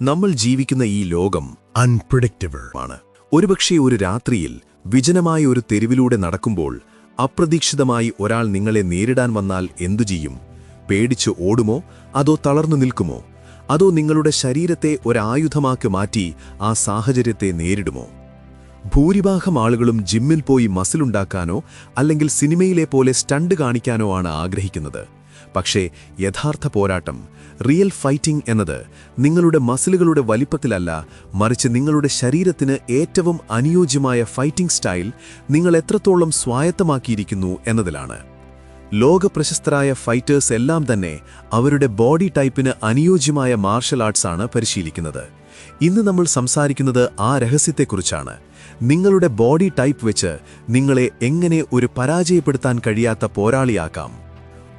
നമ്മൾ ജീവിക്കുന്ന ഈ ലോകം അൺപ്രഡിക്റ്റബിൾ ആണ്. ഒരുപക്ഷേ ഒരു രാത്രിയിൽ വിജനമായ ഒരു തെരുവിലൂടെ നടക്കുമ്പോൾ അപ്രതീക്ഷിതമായി ഒരാൾ നിങ്ങളെ നേരിടാൻ വന്നാൽ എന്തു ചെയ്യും? പേടിച്ച് ഓടുമോ, അതോ തളർന്നു നിൽക്കുമോ, അതോ നിങ്ങളുടെ ശരീരത്തെ ഒരായുധമാക്കി മാറ്റി ആ സാഹചര്യത്തെ നേരിടുമോ? ഭൂരിഭാഗം ആളുകളും ജിമ്മിൽ പോയി മസിലുണ്ടാക്കാനോ അല്ലെങ്കിൽ സിനിമയിലെ പോലെ സ്റ്റണ്ട് കാണിക്കാനോ ആണ് ആഗ്രഹിക്കുന്നത്. പക്ഷേ യഥാർത്ഥ പോരാട്ടം, റിയൽ ഫൈറ്റിംഗ് എന്നത് നിങ്ങളുടെ മസിലുകളുടെ വലിപ്പത്തിലല്ല, മറിച്ച് നിങ്ങളുടെ ശരീരത്തിന് ഏറ്റവും അനുയോജ്യമായ ഫൈറ്റിംഗ് സ്റ്റൈൽ നിങ്ങൾ എത്രത്തോളം സ്വായത്തമാക്കിയിരിക്കുന്നു എന്നതിലാണ്. ലോകപ്രശസ്തരായ ഫൈറ്റേഴ്സ് എല്ലാം തന്നെ അവരുടെ ബോഡി ടൈപ്പിന് അനുയോജ്യമായ മാർഷൽ ആർട്സാണ് പരിശീലിക്കുന്നത്. ഇന്ന് നമ്മൾ സംസാരിക്കുന്നത് ആ രഹസ്യത്തെക്കുറിച്ചാണ്. നിങ്ങളുടെ ബോഡി ടൈപ്പ് വെച്ച് നിങ്ങളെ എങ്ങനെ ഒരു പരാജയപ്പെടുത്താൻ കഴിയാത്ത പോരാളിയാക്കാം.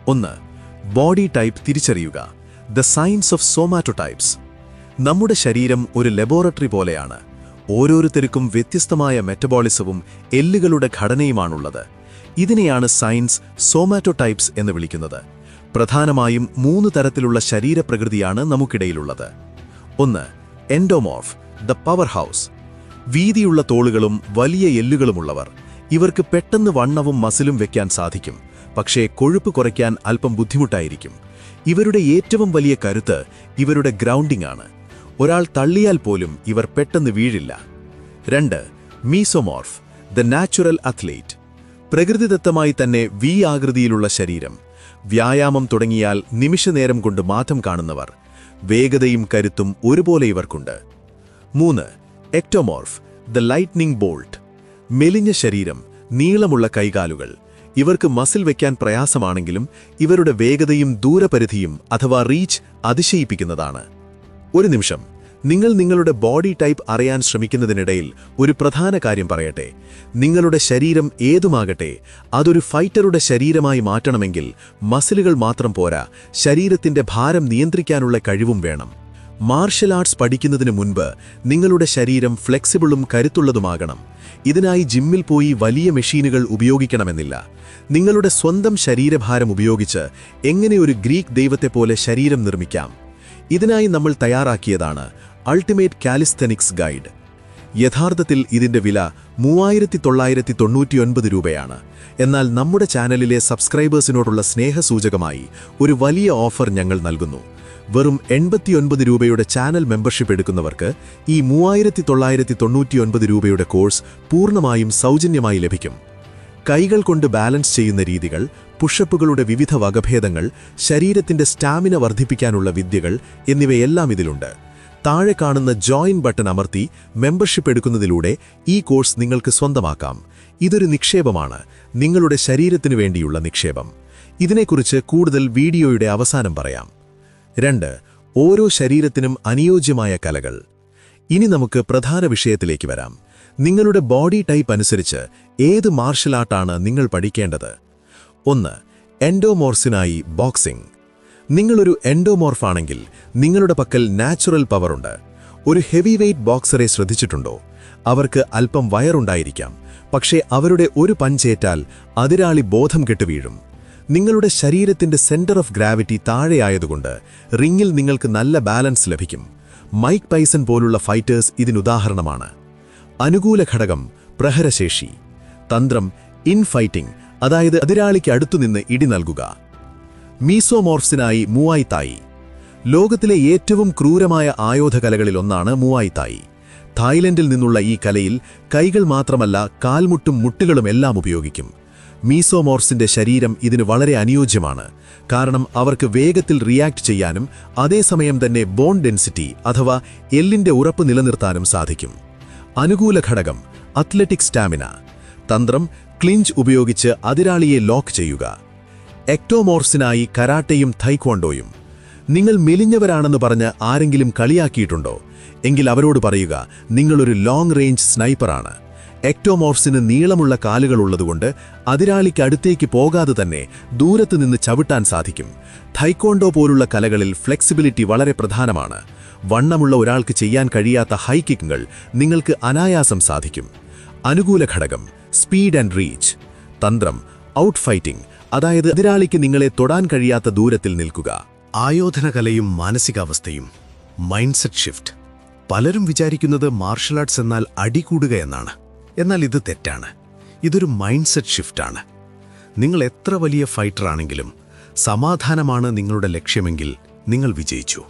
1. ബോഡി ടൈപ്പ് തിരിച്ചറിയുക. The science of somatotypes. നമ്മുടെ ശരീരം ഒരു ലബോറട്ടറി പോലെയാണ്. ഓരോരുത്തർക്കും വ്യത്യസ്തമായ മെറ്റബോളിസവും എല്ലുകളുടെ ഘടനയുമാണുള്ളത്. ഇതിനെയാണ് സയൻസ് സോമാറ്റോടൈപ്സ് എന്ന് വിളിക്കുന്നത്. പ്രധാനമായും 3 തരത്തിലുള്ള ശരീരപ്രകൃതിയാണ് നമുക്കിടയിലുള്ളത്. 1. Endomorph, the power house. വീതിയുള്ള തോളുകളും വലിയ എല്ലുകളുമുള്ളവർ. ഇവർക്ക് പെട്ടെന്ന് വണ്ണവും മസിലും വെക്കാൻ സാധിക്കും, പക്ഷേ കൊഴുപ്പ് കുറയ്ക്കാൻ അല്പം ബുദ്ധിമുട്ടായിരിക്കും. ഇവരുടെ ഏറ്റവും വലിയ കരുത്ത് ഇവരുടെ ഗ്രൗണ്ടിംഗ് ആണ്. ഒരാൾ തള്ളിയാൽ പോലും ഇവർ പെട്ടെന്ന് വീഴില്ല. 2. Mesomorph, the natural athlete. പ്രകൃതിദത്തമായി തന്നെ വി ആകൃതിയിലുള്ള ശരീരം. വ്യായാമം തുടങ്ങിയാൽ നിമിഷനേരം കൊണ്ട് മാറ്റം കാണുന്നവർ. വേഗതയും കരുത്തും ഒരുപോലെ ഇവർക്കുണ്ട്. 3. Ectomorph, the lightning bolt. മെലിഞ്ഞ ശരീരം, നീളമുള്ള കൈകാലുകൾ. ഇവർക്ക് മസിൽ വയ്ക്കാൻ പ്രയാസമാണെങ്കിലും ഇവരുടെ വേഗതയും ദൂരപരിധിയും അഥവാ റീച്ച് അതിശയിപ്പിക്കുന്നതാണ്. ഒരു നിമിഷം, നിങ്ങൾ നിങ്ങളുടെ ബോഡി ടൈപ്പ് അറിയാൻ ശ്രമിക്കുന്നതിനിടയിൽ ഒരു പ്രധാന കാര്യം പറയട്ടെ. നിങ്ങളുടെ ശരീരം ഏതുമാകട്ടെ, അതൊരു ഫൈറ്ററുടെ ശരീരമായി മാറ്റണമെങ്കിൽ മസിലുകൾ മാത്രം പോരാ, ശരീരത്തിന്റെ ഭാരം നിയന്ത്രിക്കാനുള്ള കഴിവും വേണം. മാർഷൽ ആർട്സ് പഠിക്കുന്നതിന് മുൻപ് നിങ്ങളുടെ ശരീരം ഫ്ലെക്സിബിളും കരുത്തുള്ളതുമാകണം. ഇതിനായി ജിമ്മിൽ പോയി വലിയ മെഷീനുകൾ ഉപയോഗിക്കണമെന്നില്ല. നിങ്ങളുടെ സ്വന്തം ശരീരഭാരം ഉപയോഗിച്ച് എങ്ങനെ ഒരു ഗ്രീക്ക് ദൈവത്തെപ്പോലെ ശരീരം നിർമ്മിക്കാം, ഇതിനായി നമ്മൾ തയ്യാറാക്കിയതാണ് അൾട്ടിമേറ്റ് കാലിസ്തെനിക്സ് ഗൈഡ്. യഥാർത്ഥത്തിൽ ഇതിന്റെ വില 3999 രൂപയാണ്. എന്നാൽ നമ്മുടെ ചാനലിലെ സബ്സ്ക്രൈബേഴ്സിനോടുള്ള സ്നേഹസൂചകമായി ഒരു വലിയ ഓഫർ ഞങ്ങൾ നൽകുന്നു. വെറും 89 രൂപയുടെ ചാനൽ മെമ്പർഷിപ്പ് എടുക്കുന്നവർക്ക് ഈ 3999 രൂപയുടെ കോഴ്സ് പൂർണ്ണമായും സൗജന്യമായി ലഭിക്കും. കൈകൾ കൊണ്ട് ബാലൻസ് ചെയ്യുന്ന രീതികൾ, പുഷപ്പുകളുടെ വിവിധ വകഭേദങ്ങൾ, ശരീരത്തിന്റെ സ്റ്റാമിന വർദ്ധിപ്പിക്കാനുള്ള വിദ്യകൾ എന്നിവയെല്ലാം ഇതിലുണ്ട്. താഴെ കാണുന്ന ജോയിൻ ബട്ടൺ അമർത്തി മെമ്പർഷിപ്പ് എടുക്കുന്നതിലൂടെ ഈ കോഴ്സ് നിങ്ങൾക്ക് സ്വന്തമാക്കാം. ഇതൊരു നിക്ഷേപമാണ്, നിങ്ങളുടെ ശരീരത്തിനു വേണ്ടിയുള്ള നിക്ഷേപം. ഇതിനെക്കുറിച്ച് കൂടുതൽ വീഡിയോയുടെ അവസാനം പറയാം. 2. ഓരോ ശരീരത്തിനും അനുയോജ്യമായ കലകൾ. ഇനി നമുക്ക് പ്രധാന വിഷയത്തിലേക്ക് വരാം. നിങ്ങളുടെ ബോഡി ടൈപ്പ് അനുസരിച്ച് ഏത് മാർഷൽ ആർട്ടാണ് നിങ്ങൾ പഠിക്കേണ്ടത്? 1. എൻഡോമോർഫിനായി ബോക്സിംഗ്. നിങ്ങളൊരു എൻഡോമോർഫാണെങ്കിൽ നിങ്ങളുടെ പക്കൽ നാച്ചുറൽ പവറുണ്ട്. ഒരു ഹെവി വെയ്റ്റ് ബോക്സറെ ശ്രദ്ധിച്ചിട്ടുണ്ടോ? അവർക്ക് അല്പം വയറുണ്ടായിരിക്കാം, പക്ഷേ അവരുടെ ഒരു പഞ്ചേറ്റാൽ എതിരാളി ബോധം കെട്ടു വീഴും. നിങ്ങളുടെ ശരീരത്തിന്റെ സെന്റർ ഓഫ് ഗ്രാവിറ്റി താഴെയായതുകൊണ്ട് റിങ്ങിൽ നിങ്ങൾക്ക് നല്ല ബാലൻസ് ലഭിക്കും. മൈക്ക് ടൈസൺ പോലുള്ള ഫൈറ്റേഴ്സ് ഇതിനുദാഹരണമാണ്. അനുകൂല ഘടകം പ്രഹരശേഷി. തന്ത്രം ഇൻഫൈറ്റിംഗ്, അതായത് എതിരാളിക്ക് അടുത്തുനിന്ന് ഇടി നൽകുക. മീസോമോർഫ്സിനായി മുവായ് തായി. ലോകത്തിലെ ഏറ്റവും ക്രൂരമായ ആയോധകലകളിലൊന്നാണ് മുവായ് തായി. തായ്ലൻഡിൽ നിന്നുള്ള ഈ കലയിൽ കൈകൾ മാത്രമല്ല, കാൽമുട്ടും മുട്ടുകളും എല്ലാം ഉപയോഗിക്കും. മീസോമോർഫ്സിന്റെ ശരീരം ഇതിന് വളരെ അനുയോജ്യമാണ്, കാരണം അവർക്ക് വേഗത്തിൽ റിയാക്ട് ചെയ്യാനും അതേസമയം തന്നെ ബോൺ ഡെൻസിറ്റി അഥവാ എല്ലിന്റെ ഉറപ്പ് നിലനിർത്താനും സാധിക്കും. അനുകൂല ഘടകം അത്ലറ്റിക് സ്റ്റാമിന. തന്ത്രം ക്ലിഞ്ച് ഉപയോഗിച്ച് എതിരാളിയെ ലോക്ക് ചെയ്യുക. എക്ടോമോർഫ്സിനായി കരാട്ടയും തൈക്വോണ്ടോയും. നിങ്ങൾ മെലിഞ്ഞവരാണെന്ന് പറഞ്ഞ് ആരെങ്കിലും കളിയാക്കിയിട്ടുണ്ടോ? എങ്കിൽ അവരോട് പറയുക, നിങ്ങളൊരു ലോങ് റേഞ്ച് സ്നൈപ്പറാണ്. എക്ടോമോർഫ്സിന് നീളമുള്ള കാലുകളുള്ളതുകൊണ്ട് എതിരാളിക്ക് അടുത്തേക്ക് പോകാതെ തന്നെ ദൂരത്ത് നിന്ന് ചവിട്ടാൻ സാധിക്കും. തൈക്വോണ്ടോ പോലുള്ള കലകളിൽ ഫ്ലെക്സിബിലിറ്റി വളരെ പ്രധാനമാണ്. വണ്ണമുള്ള ഒരാൾക്ക് ചെയ്യാൻ കഴിയാത്ത ഹൈ കിക്കുകൾ നിങ്ങൾക്ക് അനായാസം സാധിക്കും. അനുകൂല ഘടകം സ്പീഡ് ആൻഡ് റീച്ച്. തന്ത്രം ഔട്ട് ഫൈറ്റിംഗ്, അതായത് എതിരാളിക്ക് നിങ്ങളെ തൊടാൻ കഴിയാത്ത ദൂരത്തിൽ നിൽക്കുക. ആയോധനകലയും മാനസികാവസ്ഥയും. Mindset shift. പലരും വിചാരിക്കുന്നത് മാർഷൽ ആർട്സ് എന്നാൽ അടികൂടുക എന്നാണ്. എന്നാൽ ഇത് തെറ്റാണ്. ഇതൊരു മൈൻഡ്സെറ്റ് ഷിഫ്റ്റാണ്. നിങ്ങൾ എത്ര വലിയ ഫൈറ്ററാണെങ്കിലും സമാധാനമാണ് നിങ്ങളുടെ ലക്ഷ്യമെങ്കിൽ നിങ്ങൾ വിജയിച്ചു.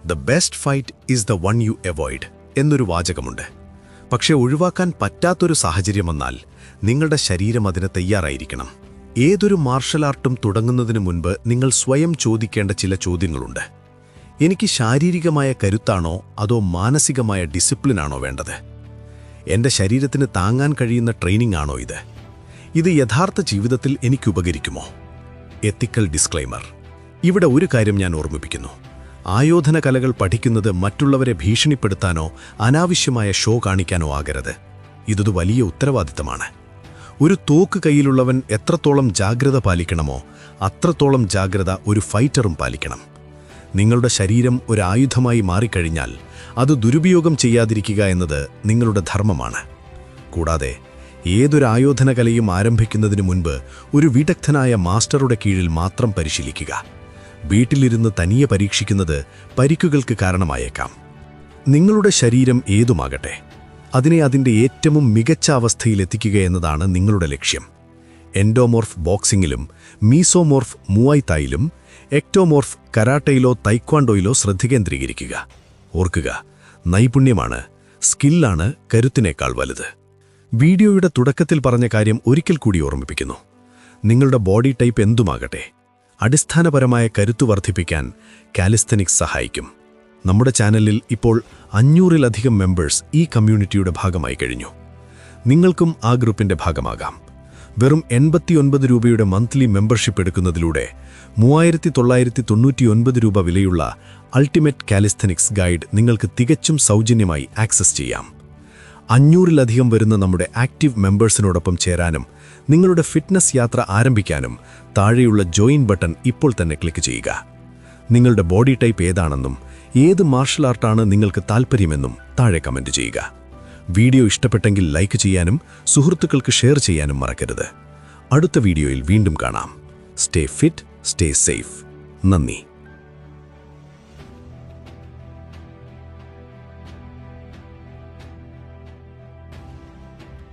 The best fight is the one you avoid എന്നൊരു വാചകമുണ്ട്. പക്ഷേ ഒഴിവാക്കാൻ പറ്റാത്തൊരു സാഹചര്യം വന്നാൽ നിങ്ങളുടെ ശരീരം അതിന് തയ്യാറായിരിക്കണം. ഏതൊരു മാർഷൽ ആർട്ടും തുടങ്ങുന്നതിന് മുൻപ് നിങ്ങൾ സ്വയം ചോദിക്കേണ്ട ചില ചോദ്യങ്ങളുണ്ട്. എനിക്ക് ശാരീരികമായ കരുത്താണോ അതോ മാനസികമായ ഡിസിപ്ലിനാണോ വേണ്ടത്? എൻ്റെ ശരീരത്തിന് താങ്ങാൻ കഴിയുന്ന ട്രെയിനിംഗ് ആണോ ഇത്? ഇത് യഥാർത്ഥ ജീവിതത്തിൽ എനിക്ക് ഉപകരിക്കുമോ? എത്തിക്കൽ ഡിസ്ക്ലെയിമർ. ഇവിടെ ഒരു കാര്യം ഞാൻ ഓർമ്മിപ്പിക്കുന്നു. ആയോധന കലകൾ പഠിക്കുന്നത് മറ്റുള്ളവരെ ഭീഷണിപ്പെടുത്താനോ അനാവശ്യമായ ഷോ കാണിക്കാനോ ആകരുത്. ഇതൊരു വലിയ ഉത്തരവാദിത്തമാണ്. ഒരു തോക്ക് കയ്യിലുള്ളവൻ എത്രത്തോളം ജാഗ്രത പാലിക്കണമോ അത്രത്തോളം ജാഗ്രത ഒരു ഫൈറ്ററും പാലിക്കണം. നിങ്ങളുടെ ശരീരം ഒരു ആയുധമായി മാറിക്കഴിഞ്ഞാൽ അത് ദുരുപയോഗം ചെയ്യാതിരിക്കുക എന്നത് നിങ്ങളുടെ ധർമ്മമാണ്. കൂടാതെ ഏതൊരു ആയോധന കലയും ആരംഭിക്കുന്നതിനു മുൻപ് ഒരു വിദഗ്ധനായ മാസ്റ്ററുടെ കീഴിൽ മാത്രം പരിശീലിക്കുക. വീട്ടിലിരുന്ന് തനിയെ പരീക്ഷിക്കുന്നത് പരിക്കുകൾക്ക് കാരണമായേക്കാം. നിങ്ങളുടെ ശരീരം ഏതുമാകട്ടെ, അതിനെ അതിൻ്റെ ഏറ്റവും മികച്ച അവസ്ഥയിലെത്തിക്കുക എന്നതാണ് നിങ്ങളുടെ ലക്ഷ്യം. എൻഡോമോർഫ് ബോക്സിംഗിലും മീസോമോർഫ് മുവായ് തായിലും എക്ടോമോർഫ് കരാട്ടയിലോ തൈക്വാൻഡോയിലോ ശ്രദ്ധ കേന്ദ്രീകരിക്കുക. ഓർക്കുക, നൈപുണ്യമാണ്, സ്കില്ലാണ് കരുത്തിനേക്കാൾ വലുത്. വീഡിയോയുടെ തുടക്കത്തിൽ പറഞ്ഞ കാര്യം ഒരിക്കൽ കൂടി ഓർമ്മിപ്പിക്കുന്നു. നിങ്ങളുടെ ബോഡി ടൈപ്പ് എന്തുമാകട്ടെ, അടിസ്ഥാനപരമായ കരുത്തു വർദ്ധിപ്പിക്കാൻ കാലിസ്തനിക്സ് സഹായിക്കും. നമ്മുടെ ചാനലിൽ ഇപ്പോൾ 500-ലധികം മെമ്പേഴ്സ് ഈ കമ്മ്യൂണിറ്റിയുടെ ഭാഗമായി കഴിഞ്ഞു. നിങ്ങൾക്കും ആ ഗ്രൂപ്പിൻ്റെ ഭാഗമാകാം. വെറും 89 രൂപയുടെ മന്ത്ലി മെമ്പർഷിപ്പ് എടുക്കുന്നതിലൂടെ 3999 രൂപ വിലയുള്ള അൾട്ടിമേറ്റ് കാലിസ്തനിക്സ് ഗൈഡ് നിങ്ങൾക്ക് തികച്ചും സൗജന്യമായി ആക്സസ് ചെയ്യാം. 500-ലധികം വരുന്ന നമ്മുടെ ആക്റ്റീവ് മെമ്പേഴ്സിനോടൊപ്പം ചേരാനും നിങ്ങളുടെ ഫിറ്റ്നസ് യാത്ര ആരംഭിക്കാനും താഴെയുള്ള ജോയിൻ ബട്ടൺ ഇപ്പോൾ തന്നെ ക്ലിക്ക് ചെയ്യുക. നിങ്ങളുടെ ബോഡി ടൈപ്പ് ഏതാണെന്നും ഏത് മാർഷൽ ആർട്ടാണ് നിങ്ങൾക്ക് താൽപ്പര്യമെന്നും താഴെ കമൻറ്റ് ചെയ്യുക. വീഡിയോ ഇഷ്ടപ്പെട്ടെങ്കിൽ ലൈക്ക് ചെയ്യാനും സുഹൃത്തുക്കൾക്ക് ഷെയർ ചെയ്യാനും മറക്കരുത്. അടുത്ത വീഡിയോയിൽ വീണ്ടും കാണാം. Stay fit, stay safe. നന്ദി.